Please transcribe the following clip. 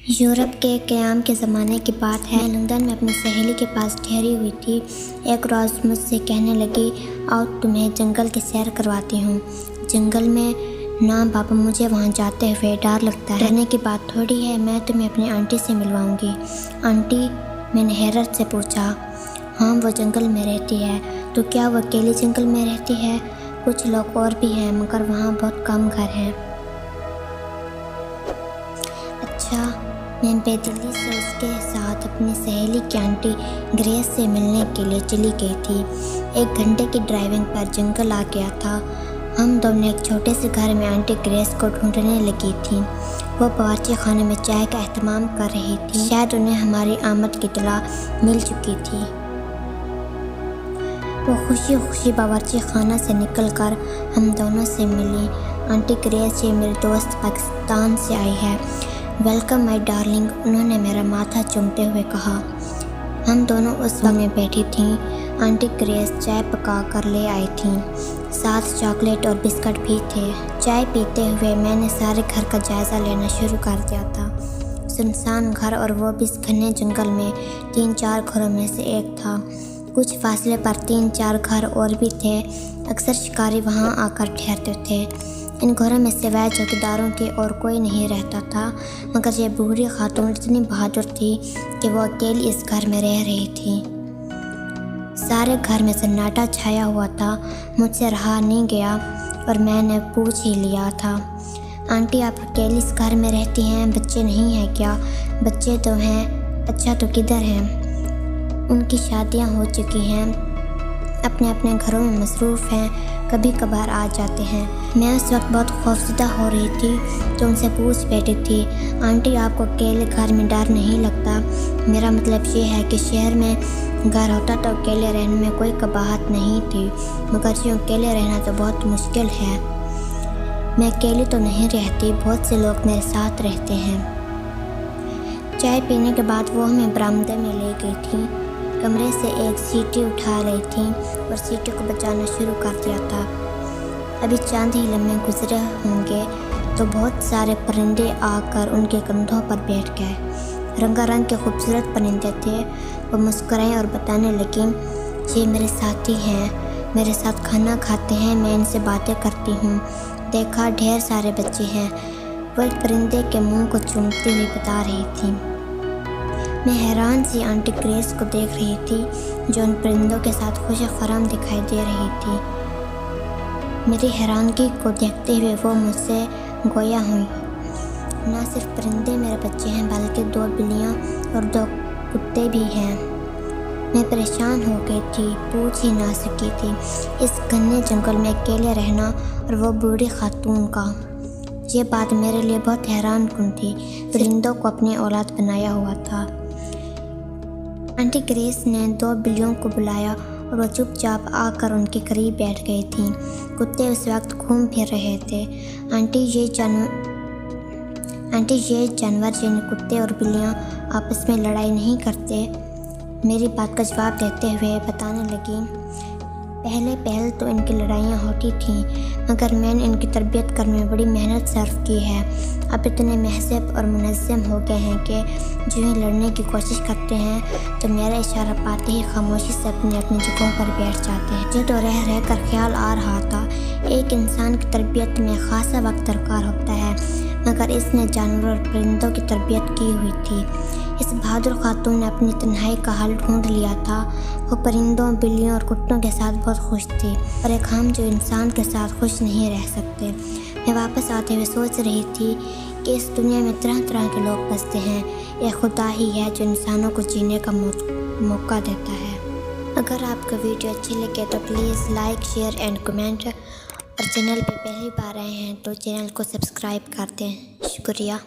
Europe के क़याम के ज़माने की बात है। मैं लंदन में अपनी सहेली के पास ठहरी हुई थी। एक रोज़ मुझसे कहने लगी, आओ तुम्हें जंगल की सैर करवाती हूँ। जंगल में ना बाबा, मुझे वहाँ जाते हुए डर लगता है। डरने की बात थोड़ी है, मैं तुम्हें अपनी आंटी से मिलवाऊँगी। आंटी? मैंने हैरत से पूछा। हाँ, वो जंगल में रहती है। तो क्या वो अकेली जंगल में रहती है? कुछ लोग और भी हैं, मगर वहाँ बहुत कम घर हैं। अच्छा। मैं बेदिली से उसके साथ अपनी सहेली की आंटी ग्रेस से मिलने के लिए चली गई थी। 1 घंटे की ड्राइविंग पर जंगल आ गया था। हम दोनों एक छोटे से घर में आंटी ग्रेस को ढूंढने लगी थी। वो बावर्ची खाने में चाय का एहतमाम कर रही थी। शायद उन्हें हमारी आमद की इत्तला मिल चुकी थी। वो खुशी खुशी बावर्ची खाना से निकलकर हम दोनों से मिली। आंटी ग्रेस, ये मेरी दोस्त पाकिस्तान से आई है। वेलकम माय डार्लिंग, उन्होंने मेरा माथा चूमते हुए कहा। हम दोनों उस वक्त में बैठी थीं। आंटी ग्रेस चाय पका कर ले आई थीं। साथ चॉकलेट और बिस्कुट भी थे। चाय पीते हुए मैंने सारे घर का जायज़ा लेना शुरू कर दिया था। सुनसान घर, और वो भी इस घने जंगल में 3-4 घरों में से एक था। कुछ फासले पर 3-4 घर और भी थे। अक्सर शिकारी वहाँ आकर ठहरते थे। इन घरों में सिवाय चौकीदारों के और कोई नहीं रहता था, मगर ये बूढ़ी खातून इतनी बहादुर थी कि वो अकेली इस घर में रह रही थी। सारे घर में सन्नाटा छाया हुआ था। मुझसे रहा नहीं गया और मैंने पूछ ही लिया था, आंटी आप अकेली इस घर में रहती हैं? बच्चे नहीं हैं क्या? बच्चे तो हैं। अच्छा, तो किधर हैं? उनकी शादियां हो चुकी हैं, अपने अपने घरों में मसरूफ़ हैं, कभी कभार आ जाते हैं। मैं उस वक्त बहुत खौफज़दा हो रही थी तो उनसे पूछ बैठी थी, आंटी आपको अकेले घर में डर नहीं लगता? मेरा मतलब ये है कि शहर में घर होता तो अकेले रहने में कोई कबाहत नहीं थी, मगर यूँ अकेले रहना तो बहुत मुश्किल है। मैं अकेली तो नहीं रहती, बहुत से लोग मेरे साथ रहते हैं। चाय पीने के बाद वो हमें बरामदे में ले गई थी। कमरे से एक सीटी उठा रही थी और सीटी को बजाना शुरू कर दिया था। अभी चंद ही लम्हे गुजरे होंगे तो बहुत सारे परिंदे आकर उनके कंधों पर बैठ गए। रंगारंग के खूबसूरत परिंदे थे। वो मुस्कुराई और बताने लगी, ये मेरे साथी हैं, मेरे साथ खाना खाते हैं, मैं इनसे बातें करती हूँ। देखा, ढेर सारे बच्चे हैं। वो एक परिंदे के मुंह को चूमती हुई बता रही थी। मैं हैरान सी आंटी ग्रेस को देख रही थी जो उन परिंदों के साथ खुश-खराम दिखाई दे रही थी। मेरी हैरानगी को देखते हुए वो मुझसे गोया हुई, न सिर्फ परिंदे मेरे बच्चे हैं बल्कि 2 बिल्लियाँ और 2 कुत्ते भी हैं। मैं परेशान हो गई थी, पूछ ही ना सकी थी इस घने जंगल में अकेले रहना, और वो बूढ़ी खातून का। ये बात मेरे लिए बहुत हैरान कुन थी। परिंदों को अपनी औलाद बनाया हुआ था। आंटी ग्रेस ने 2 बिल्लियों को बुलाया और वो चुपचाप आकर उनके करीब बैठ गई थीं। कुत्ते उस वक्त घूम फिर रहे थे। आंटी ये जानवर जिन कुत्ते और बिल्लियाँ आपस में लड़ाई नहीं करते, मेरी बात का जवाब देते हुए बताने लगी, पहले तो इनकी लड़ाइयाँ होती थीं, मगर मैंने इनकी तरबियत करने में बड़ी मेहनत सर्फ की है। अब इतने महज़ब और मुनज़्ज़म हो गए हैं कि जो ही लड़ने की कोशिश करते हैं तो मेरा इशारा पाते ही खामोशी से अपनी अपनी जगहों पर बैठ जाते हैं। जो तो रह कर ख्याल आ रहा था, एक इंसान की तरबियत में ख़ासा वक्त दरकार होता है, मगर इसने जानवरों और परिंदों की तरबियत की हुई थी। इस बहादुर खातून ने अपनी तन्हाई का हल ढूंढ लिया था। वो परिंदों, बिल्लियों और कुत्तों के साथ बहुत खुश थी, और एक हम जो इंसान के साथ खुश नहीं रह सकते। मैं वापस आते हुए सोच रही थी कि इस दुनिया में तरह तरह के लोग बसते हैं। यह खुदा ही है जो इंसानों को जीने का मौका देता है। अगर आपको वीडियो अच्छी लगे तो please like, share and comment, और चैनल पे पहली बार आए हैं तो चैनल को सब्सक्राइब कर दें। शुक्रिया।